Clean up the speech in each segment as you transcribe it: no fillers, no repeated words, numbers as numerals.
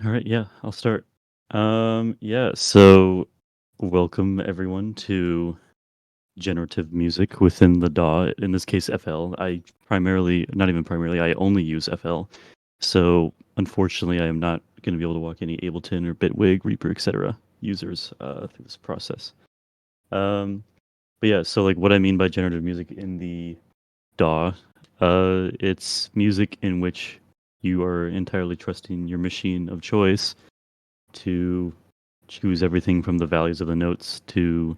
All right, yeah, I'll start. Yeah, so welcome everyone to generative music within the DAW, in this case FL. I primarily, not even primarily, I only use FL. So unfortunately, I am not going to be able to walk any Ableton or Bitwig, Reaper, etc. users through this process. Um, but yeah, so like what I mean by generative music in the DAW, it's music in which you are entirely trusting your machine of choice to choose everything from the values of the notes to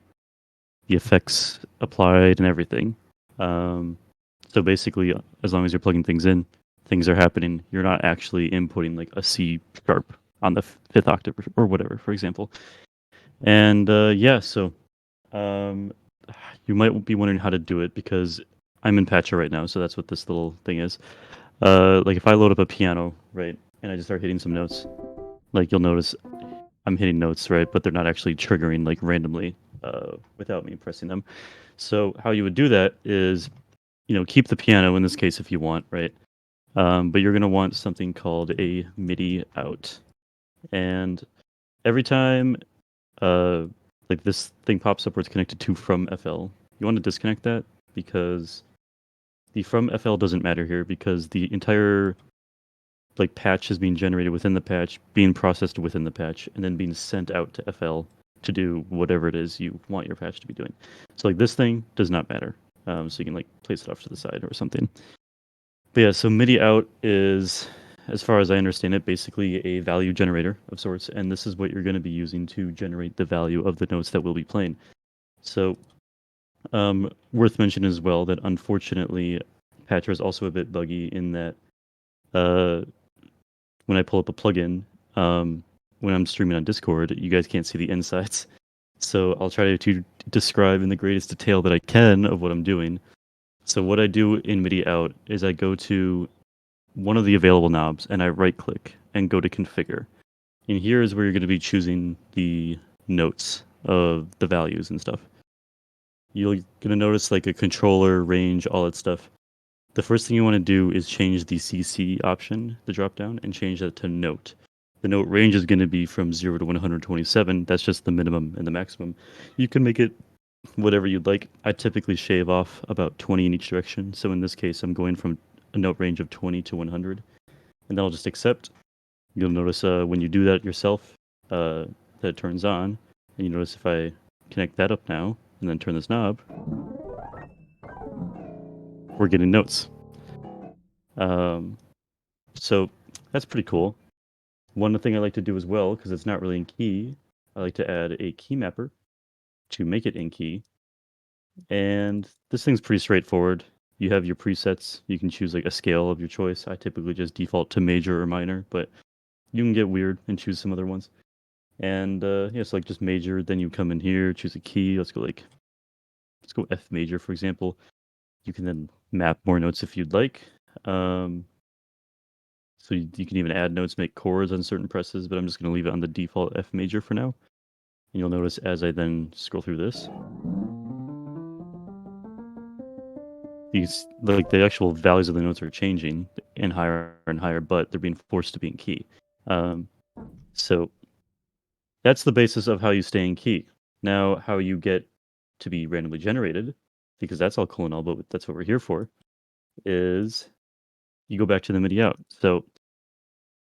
the effects applied and everything. Um, so basically, as long as you're plugging things in, things are happening. You're not actually inputting like a C sharp on the fifth octave or whatever, for example. And yeah, so um, you might be wondering how to do it because I'm in Patcher right now, so that's what this little thing is. Like if I load up a piano, right, and I just start hitting some notes, like you'll notice I'm hitting notes, right? But they're not actually triggering like randomly without me pressing them. So how you would do that is, keep the piano in this case if you want, right? But you're gonna want something called a MIDI out, and every time uh, like this thing pops up where it's connected to from FL, you want to disconnect that because the from FL doesn't matter here because the entire like patch is being generated within the patch, being processed within the patch, and then being sent out to FL to do whatever it is you want your patch to be doing. So like this thing does not matter. So you can like place it off to the side or something. But yeah, so MIDI out is, as far as I understand it, basically a value generator of sorts, and this is what you're going to be using to generate the value of the notes that we'll be playing. So worth mentioning as well that unfortunately, Patcher is also a bit buggy in that uh, when I pull up a plugin, when I'm streaming on Discord, you guys can't see the insides. So I'll try to describe in the greatest detail that I can of what I'm doing. So what I do in MIDI out is I go to one of the available knobs and I right click and go to configure. And here is where you're going to be choosing the notes of the values and stuff. You're going to notice like a controller, range, all that stuff. The first thing you want to do is change the CC option, the drop down, and change that to note. The note range is going to be from 0 to 127. That's just the minimum and the maximum. You can make it whatever you'd like. I typically shave off about 20 in each direction. So in this case, I'm going from a note range of 20 to 100. And then I'll just accept. You'll notice when you do that yourself, that it turns on. And you notice if I connect that up now and then turn this knob, we're getting notes. Um, so that's pretty cool. One thing I like to do as well, because it's not really in key, I like to add a key mapper to make it in key. And this thing's pretty straightforward. You have your presets. You can choose like a scale of your choice. I typically just default to major or minor, but you can get weird and choose some other ones. And yeah, so like just major, then you come in here, choose a key. Let's go F major, for example. You can then map more notes if you'd like. Um, so you can even add notes, make chords on certain presses, but I'm just going to leave it on the default F major for now. And you'll notice as I then scroll through this, these like the actual values of the notes are changing and higher, but they're being forced to be in key. Um, so that's the basis of how you stay in key. Now, how you get to be randomly generated, because that's all cool and all, but that's what we're here for, is you go back to the MIDI out. So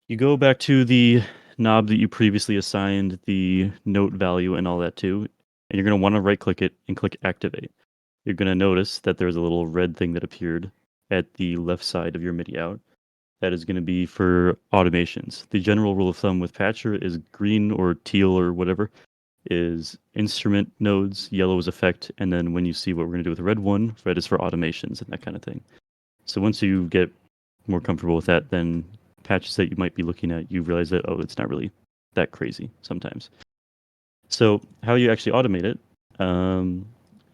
you go back to the knob that you previously assigned the note value and all that to, and you're going to want to right click it and click activate. You're going to notice that there's a little red thing that appeared at the left side of your MIDI out. That is going to be for automations. The general rule of thumb with Patcher is green or teal or whatever is instrument nodes, yellow is effect, and then when you see what we're going to do with the red one, red is for automations and that kind of thing. So once you get more comfortable with that, then patches that you might be looking at, you realize that, oh, it's not really that crazy sometimes. So how you actually automate it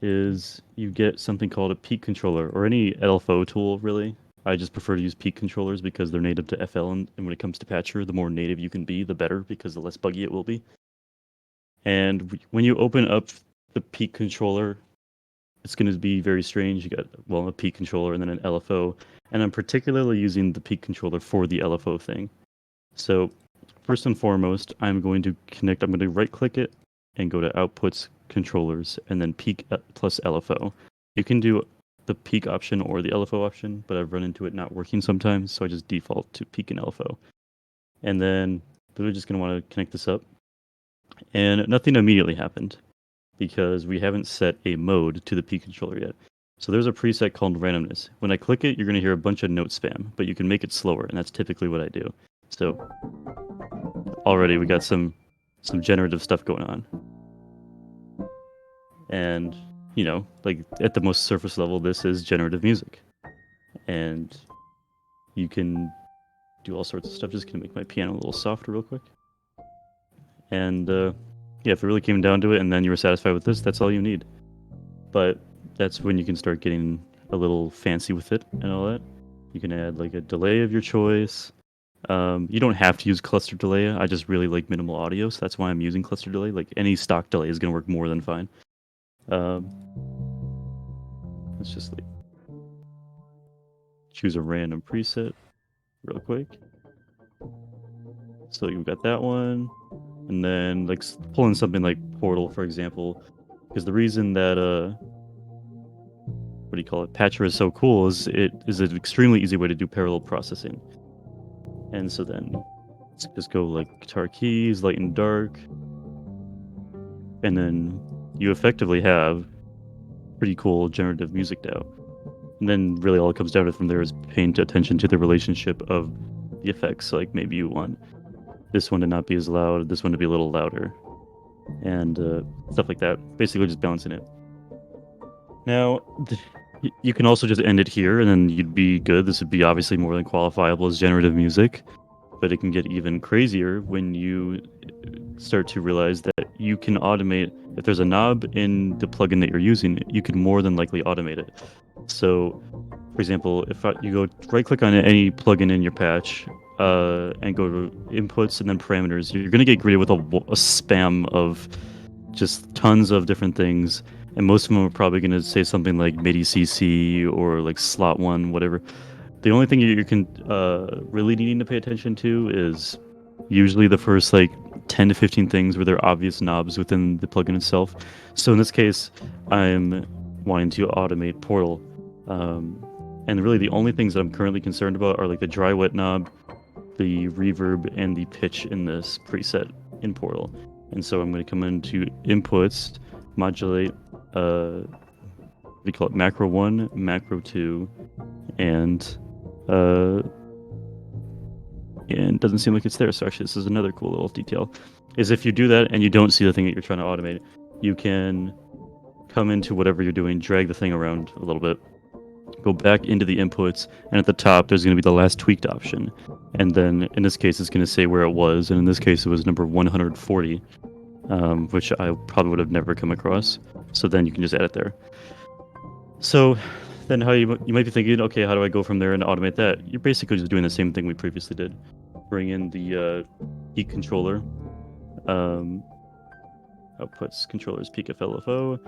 is you get something called a peak controller or any LFO tool, really. I just prefer to use peak controllers because they're native to FL, and when it comes to Patcher, the more native you can be, the better, because the less buggy it will be. And when you open up the peak controller, it's going to be very strange. You got, well, a peak controller and then an LFO. And I'm particularly using the peak controller for the LFO thing. So first and foremost, I'm going to connect. I'm going to right click it and go to Outputs, Controllers, and then Peak plus LFO. You can do the Peak option or the LFO option, but I've run into it not working sometimes, so I just default to Peak and LFO. And then we're just going to want to connect this up. And nothing immediately happened because we haven't set a mode to the Peak controller yet. So there's a preset called randomness. When I click it, you're going to hear a bunch of note spam, but you can make it slower, and that's typically what I do. So already we got some generative stuff going on. And, you know, like at the most surface level, this is generative music. And you can do all sorts of stuff. Just gonna make my piano a little softer real quick. And yeah, if it really came down to it and then you were satisfied with this, that's all you need. But that's when you can start getting a little fancy with it and all that. You can add like a delay of your choice. You don't have to use cluster delay. I just really like minimal audio, so that's why I'm using cluster delay. Like any stock delay is going to work more than fine. Let's just like choose a random preset real quick. So you've got that one, and then like pull in something like Portal, for example, because the reason that what do you call it, Patcher is so cool is it is an extremely easy way to do parallel processing. And so then let's just go like guitar keys, light and dark, and then you effectively have pretty cool generative music now. And then really all it comes down to from there is paying attention to the relationship of the effects. Like maybe you want this one to not be as loud, this one to be a little louder, and stuff like that. Basically just balancing it. Now, you can also just end it here and then you'd be good. This would be obviously more than qualifiable as generative music, but it can get even crazier when you start to realize that you can automate. If there's a knob in the plugin that you're using, you can more than likely automate it. So, for example, if you go right-click on any plugin in your patch and go to inputs and then parameters, you're going to get greeted with a spam of just tons of different things, and most of them are probably going to say something like MIDI CC or like slot one, whatever. The only thing you can really needing to pay attention to is usually the first like 10 to 15 things where there are obvious knobs within the plugin itself. So in this case, I'm wanting to automate Portal. And really the only things that I'm currently concerned about are like the dry wet knob, the reverb, and the pitch in this preset in Portal. And so I'm going to come into inputs, modulate, we call it macro 1, macro 2, and it doesn't seem like it's there. So actually this is another cool little detail, is if you do that and you don't see the thing that you're trying to automate, you can come into whatever you're doing, drag the thing around a little bit, go back into the inputs, and at the top there's going to be the last tweaked option, and then in this case it's going to say where it was, and in this case it was number 140, which I probably would have never come across. So then you can just add it there. So then how you might be thinking, okay, how do I go from there and automate that? You're basically just doing the same thing we previously did. Bring in the peak controller, outputs, controllers, peak FLFO.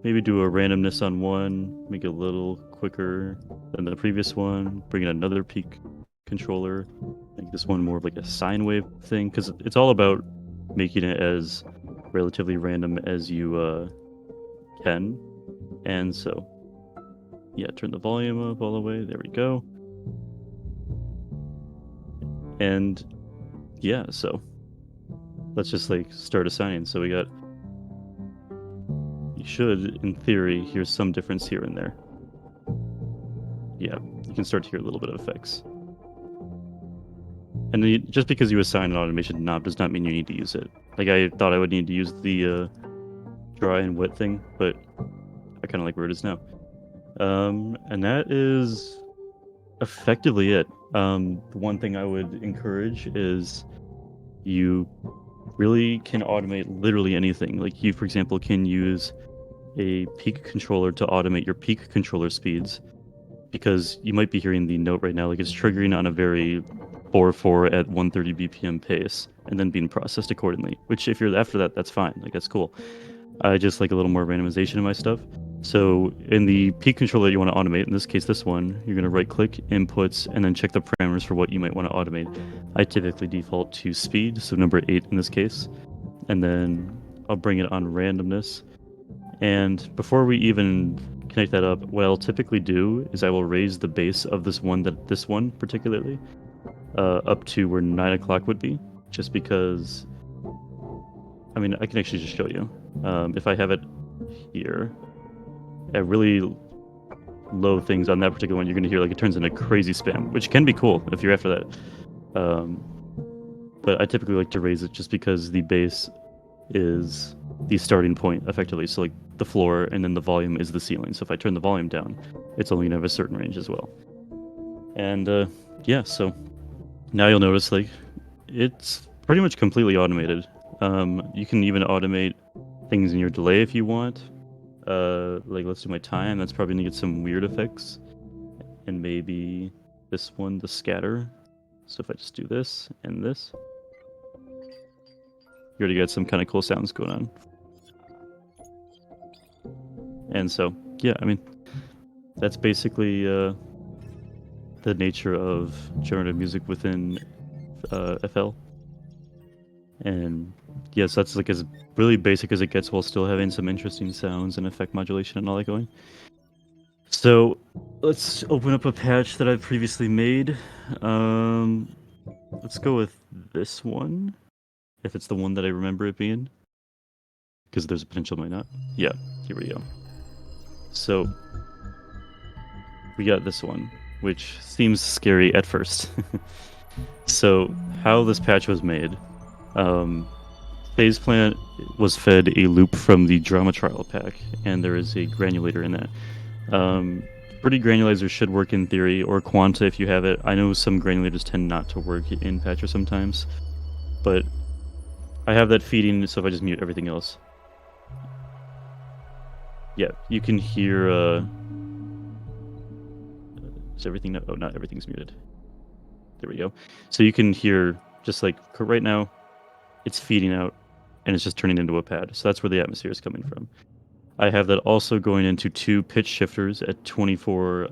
Maybe do a randomness on one, make it a little quicker than the previous one. Bring in another peak controller, make this one more of like a sine wave thing, because it's all about making it as relatively random as you can. And so, yeah, turn the volume up all the way. There we go. And yeah, so let's just like start assigning. So we got, you should, in theory, hear some difference here and there. Yeah, you can start to hear a little bit of effects. And then just because you assign an automation knob does not mean you need to use it. Like I thought I would need to use the dry and wet thing, but I kind of like where it is now. And that is effectively it. The one thing I would encourage is you really can automate literally anything. Like you, for example, can use a peak controller to automate your peak controller speeds, because you might be hearing the note right now, like it's triggering on a very 4/4 at 130 BPM pace and then being processed accordingly, which if you're after that, that's fine. Like that's cool. I just like a little more randomization in my stuff. So in the peak controller you want to automate, in this case this one, you're going to right click, inputs, and then check the parameters for what you might want to automate. I typically default to speed, so number 8 in this case, and then I'll bring it on randomness. And before we even connect that up, what I'll typically do is I will raise the base of this one particularly, up to where 9 o'clock would be, just because, I mean, I can actually just show you. If I have it here, at really low things on that particular one, you're going to hear like it turns into crazy spam, which can be cool if you're after that. Um, but I typically like to raise it just because the bass is the starting point effectively. So like the floor and then the volume is the ceiling. So if I turn the volume down, it's only gonna have a certain range as well. And yeah, so now you'll notice like it's pretty much completely automated. You can even automate things in your delay if you want. Like let's do my time. That's probably gonna get some weird effects. And maybe this one, the scatter. So if I just do this and this, you already got some kind of cool sounds going on. And so, yeah, I mean, that's basically the nature of generative music within FL. And yes, that's like as really basic as it gets while still having some interesting sounds and effect modulation and all that going. So let's open up a patch that I've previously made. Let's go with this one, if it's the one that I remember it being, because there's a potential it might not. Yeah, here we go. So we got this one, which seems scary at first. So how this patch was made, Phase Plant was fed a loop from the Drama Trial pack, and there is a granulator in that. Pretty granulizers should work in theory, or Quanta if you have it. I know some granulators tend not to work in Patcher sometimes, but I have that feeding, so if I just mute everything else. Yeah, you can hear, is everything, oh, not everything's muted. There we go. So you can hear, just like right now, it's feeding out, and it's just turning into a pad. So that's where the atmosphere is coming from. I have that also going into 2 pitch shifters at 24,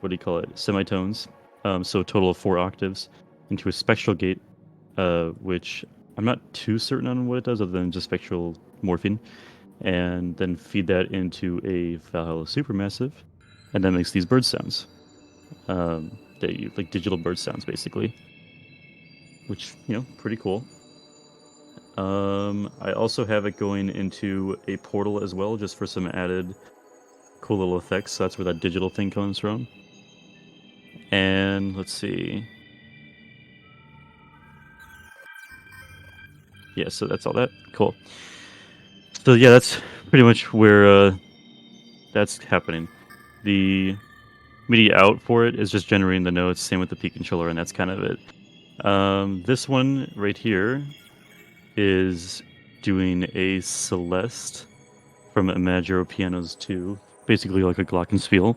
what do you call it, semitones. So a total of 4 octaves into a spectral gate, which I'm not too certain on what it does other than just spectral morphing. And then feed that into a Valhalla Supermassive, and that makes these bird sounds. Like digital bird sounds basically, which, you know, pretty cool. I also have it going into a portal as well, just for some added cool little effects. So that's where that digital thing comes from. And let's see. Yeah, so that's all that. Cool. So yeah, that's pretty much where that's happening. The MIDI out for it is just generating the notes. Same with the P controller, and that's kind of it. This one right here is doing a Celeste from Imagero Pianos 2, basically like a glockenspiel.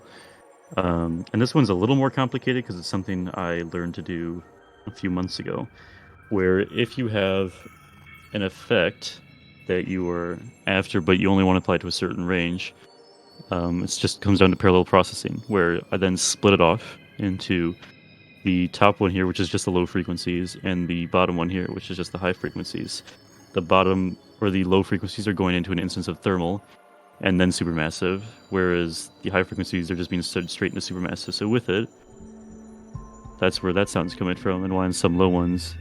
And this one's a little more complicated because it's something I learned to do a few months ago, where if you have an effect that you are after, but you only want to apply to a certain range, it just comes down to parallel processing, where I then split it off into the top one here, which is just the low frequencies, and the bottom one here, which is just the high frequencies. The bottom or the low frequencies are going into an instance of thermal, and then supermassive, whereas the high frequencies are just being stood straight into supermassive. So with it, that's where that sound's coming from, and why on some low ones,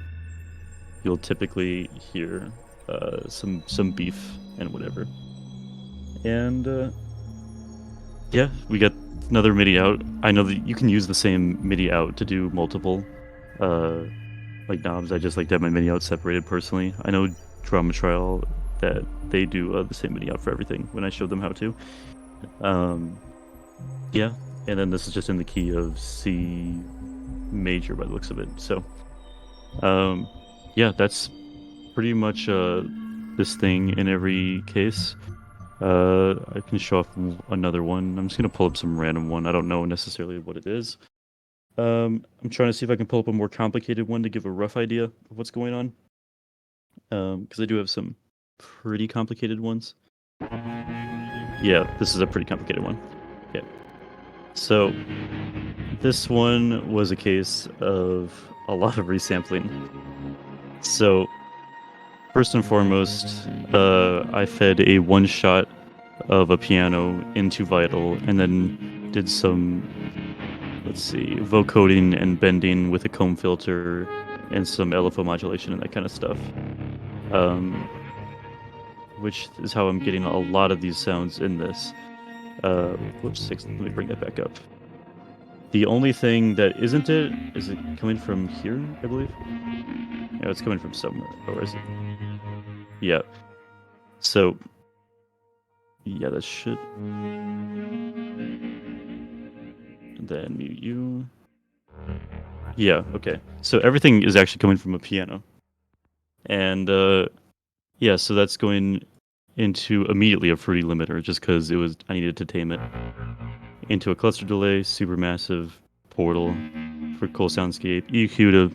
you'll typically hear some beef and whatever. And yeah, we got another MIDI out. I know that you can use the same MIDI out to do multiple uh, like knobs. I just like to have my MIDI out separated personally. I know Drama Trial that they do the same MIDI out for everything when I showed them how to. Yeah, and then this is just in the key of C major by the looks of it. So, yeah, that's pretty much this thing in every case. I can show off another one. I'm just gonna pull up some random one. I don't know necessarily what it is. I'm trying to see if I can pull up a more complicated one to give a rough idea of what's going on. Because I do have some pretty complicated ones. Yeah, this is a pretty complicated one. Okay. So this one was a case of a lot of resampling. So first and foremost, I fed a one shot of a piano into Vital and then did some, let's see, vocoding and bending with a comb filter and some LFO modulation and that kind of stuff. Um, which is how I'm getting a lot of these sounds in this. Let me bring that back up. The only thing that isn't it is it coming from here, I believe? No, it's coming from somewhere. Or is it? Yeah. So, yeah, that should. Then mute you. Yeah, okay. So everything is actually coming from a piano. And yeah, so that's going into immediately a fruity limiter just because I needed to tame it. Into a cluster delay, supermassive portal for cool soundscape, EQ to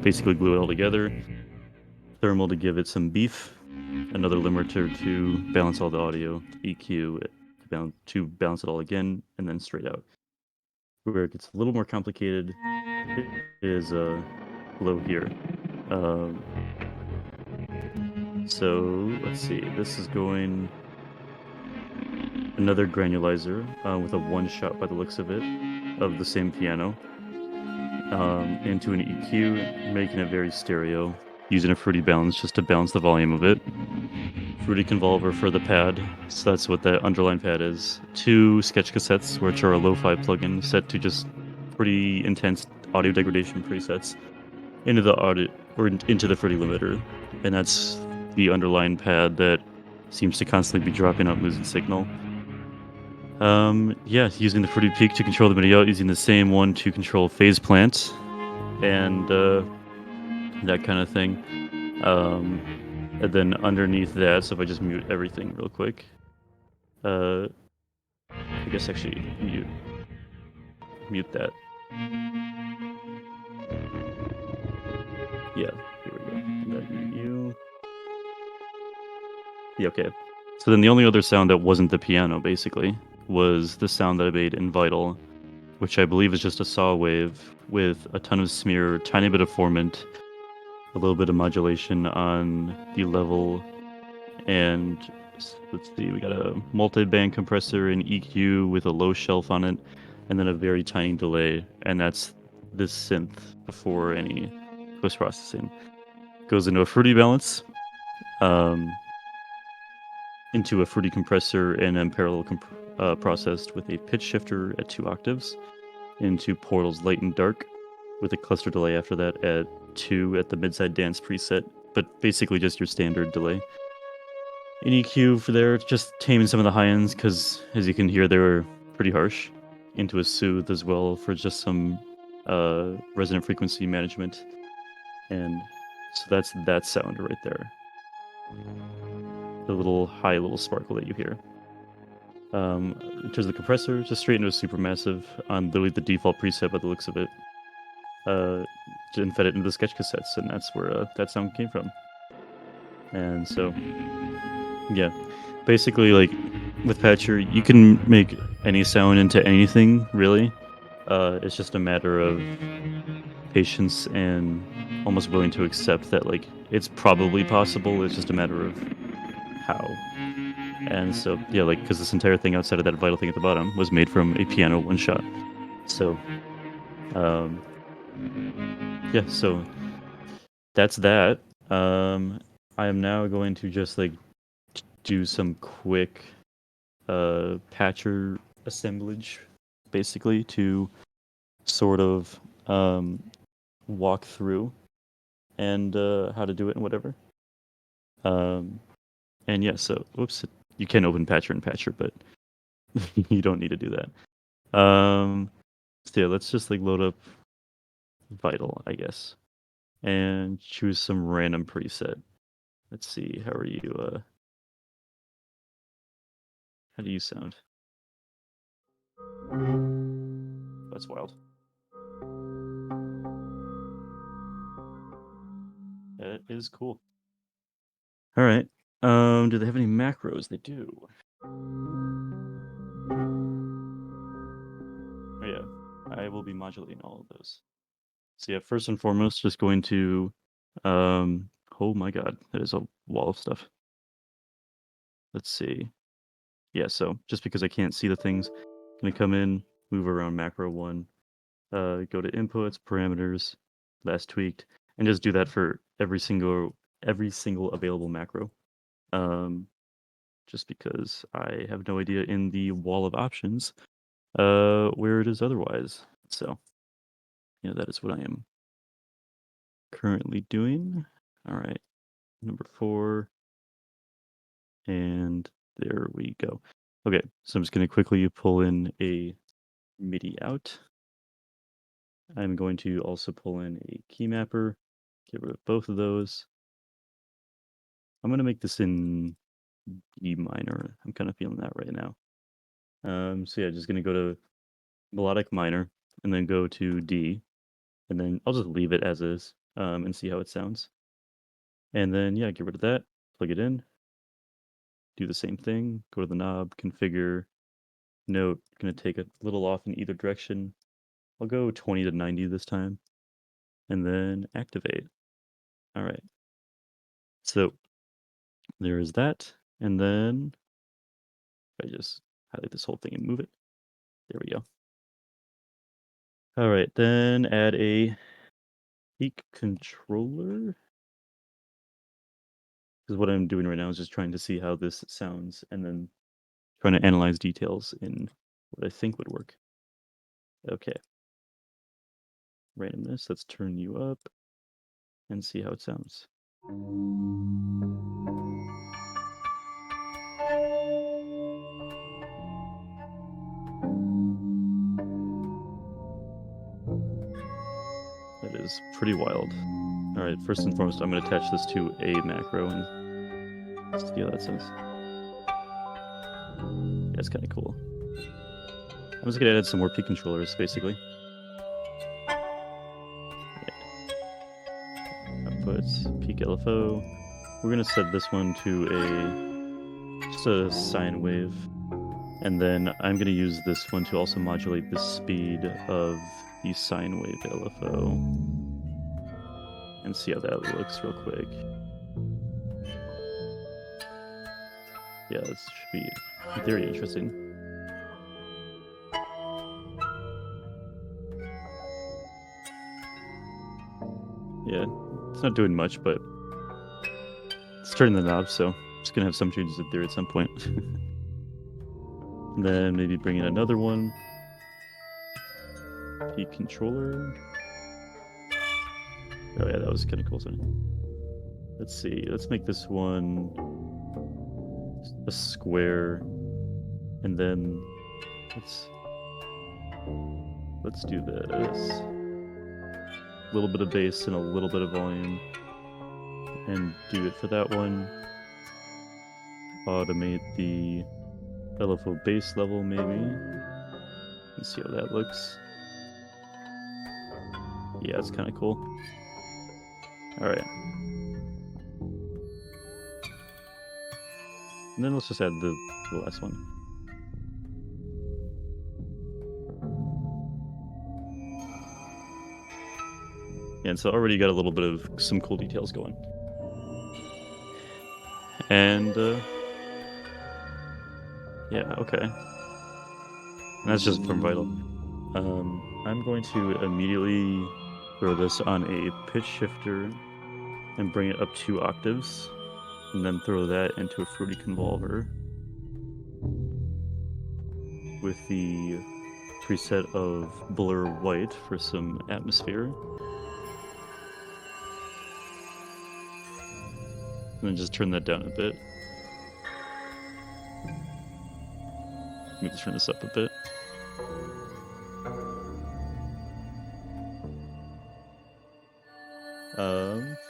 basically glue it all together, thermal to give it some beef, another limiter to balance all the audio, EQ to balance it all again, and then straight out. Where it gets a little more complicated is below here. Um, so let's see. This is going another granulizer with a one shot by the looks of it of the same piano into an EQ, making it very stereo, using a fruity balance just to balance the volume of it. Fruity convolver for the pad, so that's what that underline pad is. Two sketch cassettes, which are a lo-fi plugin set to just pretty intense audio degradation presets into the audio or into the fruity limiter, and that's the underline pad that seems to constantly be dropping out losing signal. Yeah, using the fruity peak to control the MIDI out, using the same one to control phase plant, and that kind of thing. Um, and then underneath that, so if I just mute everything real quick, uh, I guess actually mute that. Yeah, here we go. And then mute you. Yeah, okay. So then the only other sound that wasn't the piano, basically, was the sound that I made in Vital, which I believe is just a saw wave with a ton of smear, tiny bit of formant, a little bit of modulation on the level, and let's see, we got a multi-band compressor and EQ with a low shelf on it, and then a very tiny delay, and that's this synth before any post-processing. Goes into a fruity balance, um, into a fruity compressor, and then parallel processed with a pitch shifter at 2 octaves, into Portal's light and dark, with a cluster delay after that at 2 at the midside dance preset, but basically just your standard delay. An EQ for there, just taming some of the high ends because, as you can hear, they were pretty harsh. Into a soothe as well for just some resonant frequency management, and so that's that sound right there. The little high little sparkle that you hear. In terms of the compressor, just straight into a supermassive on literally the default preset by the looks of it. And fed it into the sketch cassettes, and that's where that sound came from. And so, yeah, basically, like with Patcher, you can make any sound into anything, really. It's just a matter of patience and almost willing to accept that, like, it's probably possible. It's just a matter of how. And so, yeah, like, because this entire thing outside of that vital thing at the bottom was made from a piano one shot. So, um, yeah, so that's that. I am now going to just like do some quick patcher assemblage, basically, to sort of walk through and how to do it and whatever. Um, and yeah, so whoops, you can open patcher and patcher, but you don't need to do that. So yeah, let's just like load up Vital, I guess, and choose some random preset. Let's see, how are you? How do you sound? That's wild. That is cool. All right. Do they have any macros? They do. will be modulating all of those. So yeah, first and foremost, just going to, oh my God, that is a wall of stuff. Let's see. Yeah, so just because I can't see the things, gonna come in, move around macro one, go to inputs, parameters, last tweaked, and just do that for every single available macro. Um, just because I have no idea in the wall of options where it is otherwise. So, that is what I am currently doing. All right, number 4, and there we go. Okay, so I'm just going to quickly pull in a MIDI out. I'm going to also pull in a key mapper, get rid of both of those. I'm going to make this in E minor. I'm kind of feeling that right now. So yeah, just going to go to melodic minor and then go to D, and then I'll just leave it as is and see how it sounds. And then, yeah, get rid of that, plug it in, do the same thing, go to the knob, configure, note, going to take a little off in either direction. I'll go 20 to 90 this time, and then activate. All right. So there is that. And then if I just highlight this whole thing and move it, there we go. All right, then add a peak controller. Because what I'm doing right now is just trying to see how this sounds and then trying to analyze details in what I think would work. Okay. Randomness, let's turn you up and see how it sounds. That is pretty wild. All right, first and foremost, I'm going to attach this to a macro and see how that sounds. Yeah, it's kind of cool. I'm just going to add some more peak controllers, basically. Outputs, peak LFO. We're going to set this one to just a sine wave. And then I'm going to use this one to also modulate the speed of the sine wave LFO. And see how that looks real quick. Yeah, this should be very interesting. Yeah, it's not doing much, but it's turning the knob, so I'm just gonna have some changes in there at some point. And then maybe bring in another one. Peak controller. Oh yeah, that was kind of cool. So let's see. Let's make this one a square, and then let's do this. A little bit of bass and a little bit of volume, and do it for that one. Automate the LFO bass level maybe. Let's see how that looks. Yeah, it's kind of cool. All right. And then let's just add the last one. And so already got a little bit of some cool details going. And yeah, okay. And that's just from Vital. I'm going to immediately throw this on a pitch shifter and bring it up 2 octaves, and then throw that into a Fruity Convolver with the preset of Blur White for some atmosphere. And then just turn that down a bit. Maybe turn this up a bit.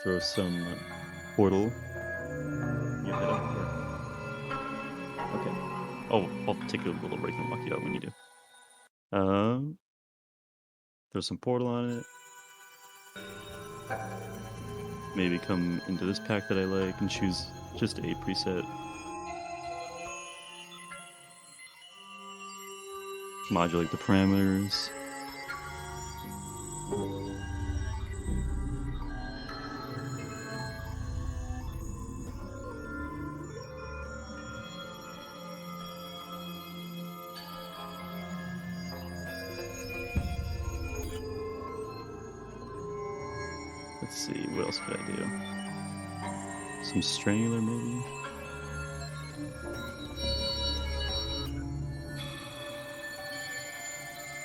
Throw some Portal. You head up or... Okay. Oh, I'll take a little break and walk you out when you do. Throw some Portal on it. Maybe come into this pack that I like and choose just a preset. Modulate the parameters. Let's see, what else could I do? Some stranular, maybe?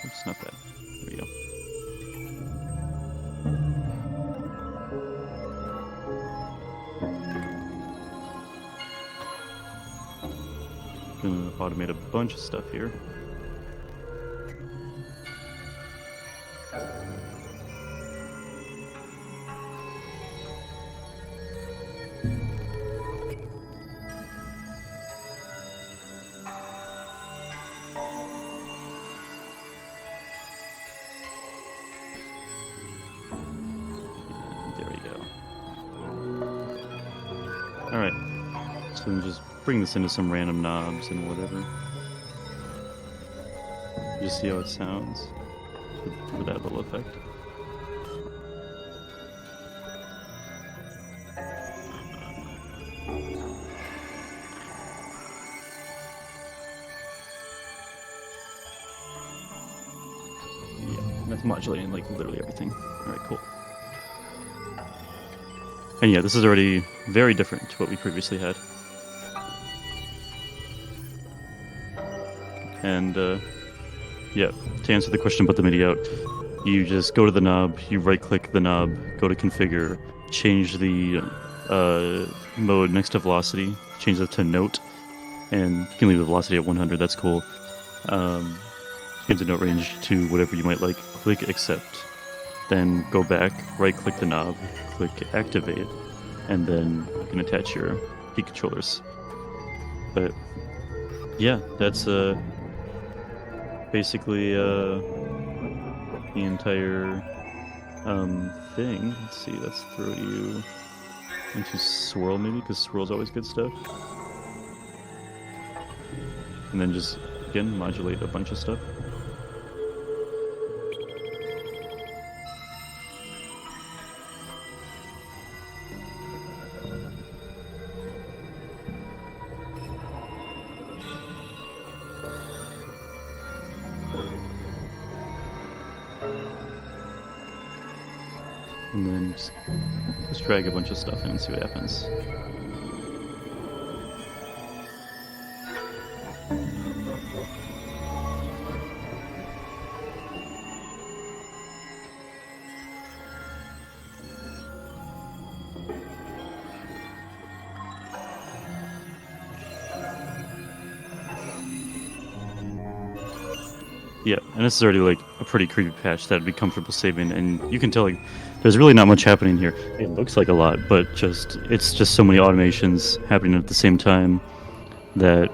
Oops, not that. There we go. Gonna automate a bunch of stuff here. There we go. Alright, so then just bring this into some random knobs and whatever. Just see how it sounds for that little effect. Yeah, that's modulating like literally everything. Alright, cool. And yeah, this is already very different to what we previously had. And yeah, to answer the question about the MIDI out, you just go to the knob, you right click the knob, go to configure, change the mode next to velocity, change that to note, and you can leave the velocity at 100, that's cool. Change the note range to whatever you might like, click accept, then go back, right click the knob, click activate, and then you can attach your key controllers. But yeah, that's basically the entire thing. Let's see, let's throw you into swirl maybe, because swirl's always good stuff. And then just, again, modulate a bunch of stuff. And then just drag a bunch of stuff in and see what happens. Yeah, and this is already like a pretty creepy patch that I'd be comfortable saving, and you can tell like there's really not much happening here. It looks like a lot, but it's just so many automations happening at the same time that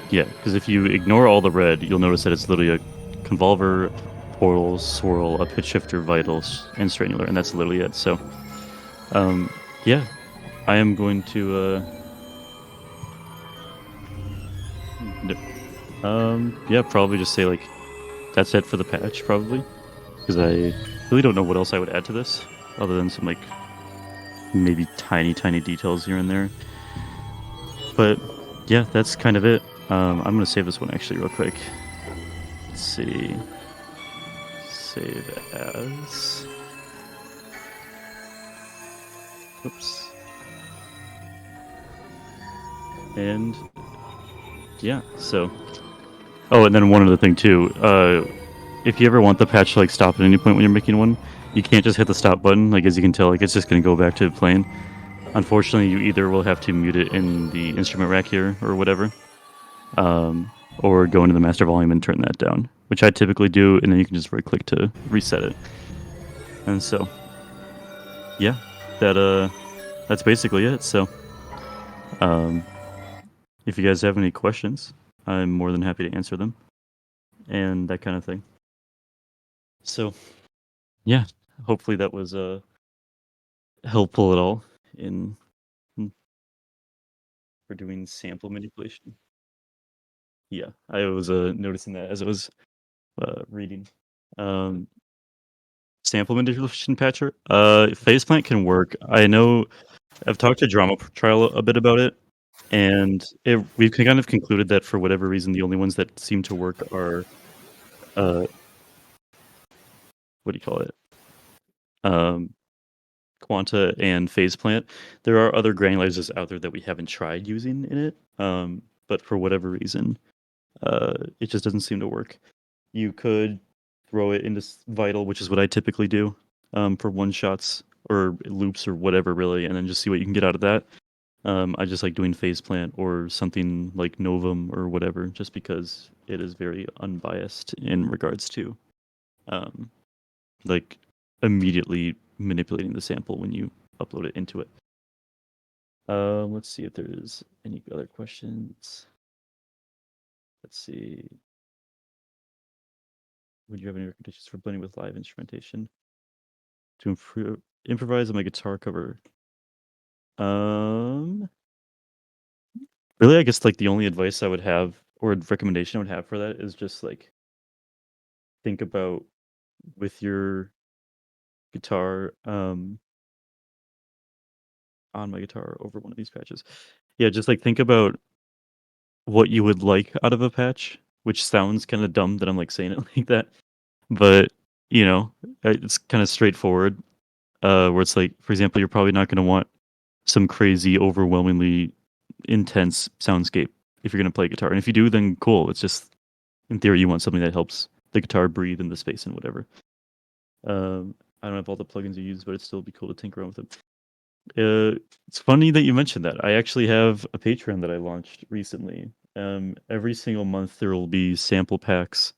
yeah, because if you ignore all the red, you'll notice that it's literally a convolver, portal, swirl, a pitch shifter, vitals, and stranular, and that's literally it. So yeah, I am going to yeah, probably just say like that's it for the patch, probably, because I really don't know what else I would add to this other than some like maybe tiny details here and there. But yeah, that's kind of it. I'm gonna save this one actually real quick. Let's see. Save as. Oops. And yeah, so. Oh, and then one other thing too. If you ever want the patch to like stop at any point when you're making one, you can't just hit the stop button. Like as you can tell, like it's just gonna go back to playing. Unfortunately, you either will have to mute it in the instrument rack here or whatever, or go into the master volume and turn that down, which I typically do, and then you can just right click to reset it. And so, yeah, that's basically it. So, if you guys have any questions, I'm more than happy to answer them and that kind of thing. So, yeah, hopefully that was helpful at all in for doing sample manipulation. Yeah, I was noticing that as I was reading. Um, Sample manipulation patcher. Faceplant can work. I know I've talked to Drama Trial a bit about it, and we've kind of concluded that for whatever reason, the only ones that seem to work are, uh, what do you call it? Um, Quanta and phase plant. There are other granulizers out there that we haven't tried using in it, but for whatever reason, it just doesn't seem to work. You could throw it into Vital, which is what I typically do, for one shots or loops or whatever, really, and then just see what you can get out of that. I just like doing phase plant or something like Novum or whatever, just because it is very unbiased in regards to um, like immediately manipulating the sample when you upload it into it. Let's see if there's any other questions. Let's see. Would you have any recommendations for blending with live instrumentation to improvise on my guitar cover? Um, really, I guess like the only advice I would have or recommendation I would have for that is just like think about with your guitar on my guitar over one of these patches. Yeah, just like think about what you would like out of a patch, which sounds kind of dumb that I'm like saying it like that, but you know, it's kind of straightforward. Where it's like, for example, you're probably not going to want some crazy, overwhelmingly intense soundscape if you're going to play guitar, and if you do, then cool. It's just in theory you want something that helps the guitar breathe in the space and whatever. I don't have all the plugins you use, but it'd still be cool to tinker around with them. It's funny that you mentioned that. I actually have a Patreon that I launched recently. Every single month there will be sample packs.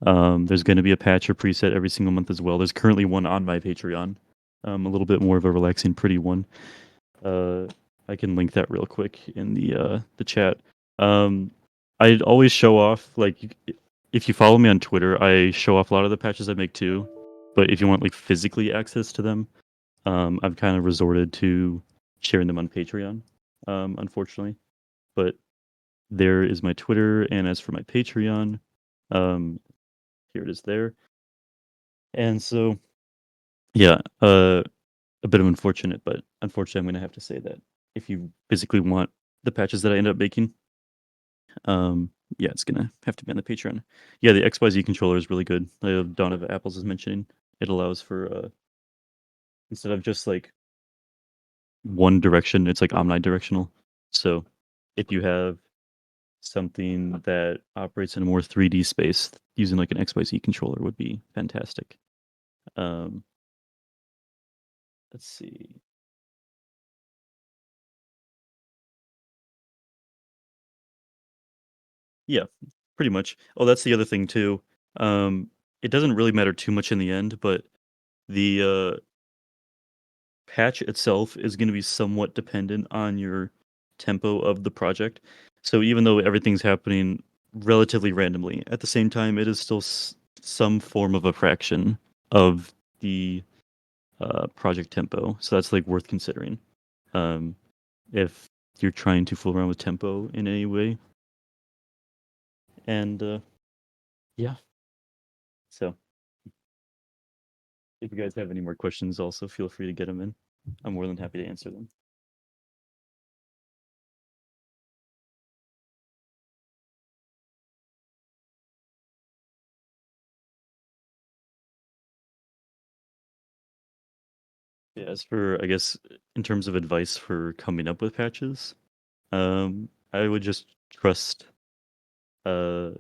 There's going to be a patch or preset every single month as well. There's currently one on my Patreon, a little bit more of a relaxing, pretty one. I can link that real quick in the chat. I'd always show off like if you follow me on Twitter, I show off a lot of the patches I make too. But if you want like physically access to them, I've kind of resorted to sharing them on Patreon, unfortunately. But there is my Twitter, and as for my Patreon, um, here it is there. And so, yeah, a bit of unfortunate, but unfortunately, I'm going to have to say that if you physically want the patches that I end up making, yeah, it's going to have to be on the Patreon. Yeah, the XYZ controller is really good. Dawn of Apples is mentioning it allows for instead of just like one direction, it's like omnidirectional. So if you have something that operates in a more 3D space, using like an XYZ controller would be fantastic. Um, let's see. Yeah, pretty much. Oh, that's the other thing too. It doesn't really matter too much in the end, but the patch itself is going to be somewhat dependent on your tempo of the project. So even though everything's happening relatively randomly, at the same time, it is still some form of a fraction of the project tempo. So that's like worth considering. Um, if you're trying to fool around with tempo in any way. And yeah, so if you guys have any more questions, also feel free to get them in. I'm more than happy to answer them. Yeah, as for, I guess, in terms of advice for coming up with patches, I would just trust uh,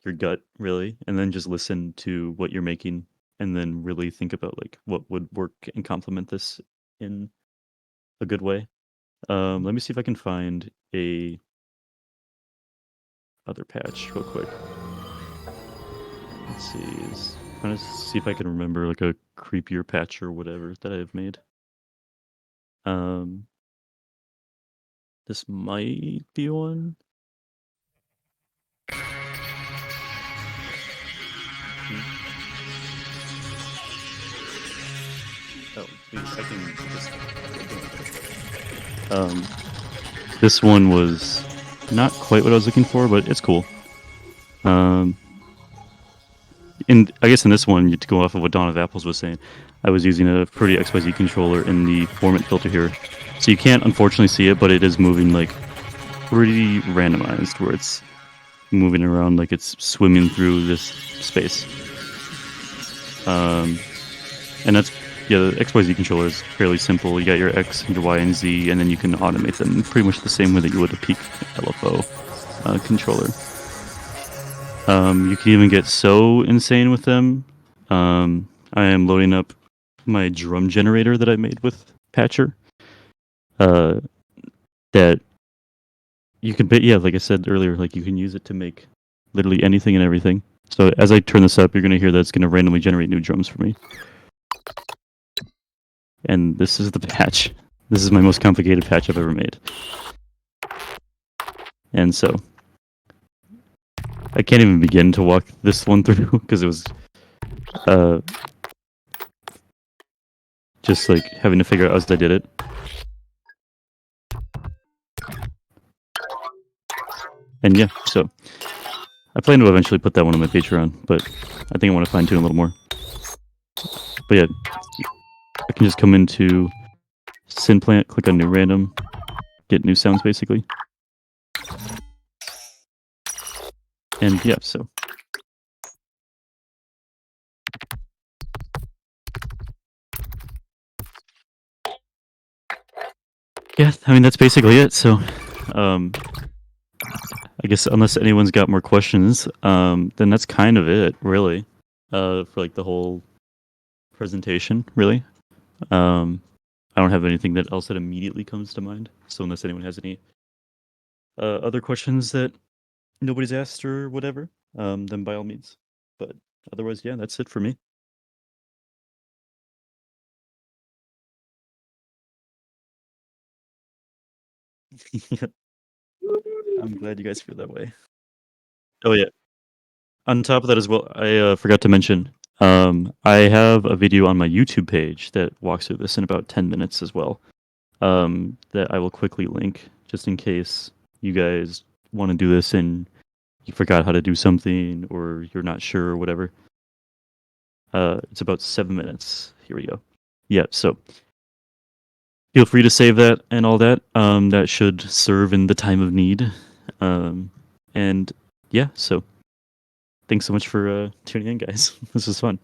your gut, really, and then just listen to what you're making, and then really think about like what would work and complement this in a good way. Let me see if I can find a other patch real quick. Let's see, trying to see if I can remember like a creepier patch or whatever that I've made. Um, this might be one. Oh, I can just. This one was not quite what I was looking for, but it's cool. I guess in this one, to go off of what Dawn of Apples was saying, I was using a Fruity XYZ controller in the formant filter here. So you can't unfortunately see it, but it is moving like pretty randomized, where it's moving around like it's swimming through this space. And that's yeah, the XYZ controller is fairly simple. You got your X, your Y, and Z, and then you can automate them pretty much the same way that you would a peak LFO controller. You can even get so insane with them. I am loading up my drum generator that I made with Patcher. Uh, that you can, yeah, like I said earlier, like you can use it to make literally anything and everything. So as I turn this up, you're gonna hear that it's gonna randomly generate new drums for me. And this is the patch. This is my most complicated patch I've ever made. And so I can't even begin to walk this one through because it was just like having to figure out as I did it. And yeah, so I plan to eventually put that one on my Patreon, but I think I want to fine tune a little more. But yeah, I can just come into Synplant, click on new random, get new sounds basically. And yeah, so. Yeah, I mean, that's basically it. So, I guess unless anyone's got more questions, then that's kind of it, really, for like the whole presentation, really. I don't have anything that else that immediately comes to mind. So unless anyone has any other questions that nobody's asked or whatever, then by all means. But otherwise, yeah, that's it for me. I'm glad you guys feel that way. Oh yeah. On top of that as well, I forgot to mention, I have a video on my YouTube page that walks through this in about 10 minutes as well. That I will quickly link just in case you guys want to do this and you forgot how to do something or you're not sure or whatever. It's about 7 minutes. Here we go. Yeah, so feel free to save that and all that. That should serve in the time of need. And yeah, so thanks so much for tuning in, guys. This was fun.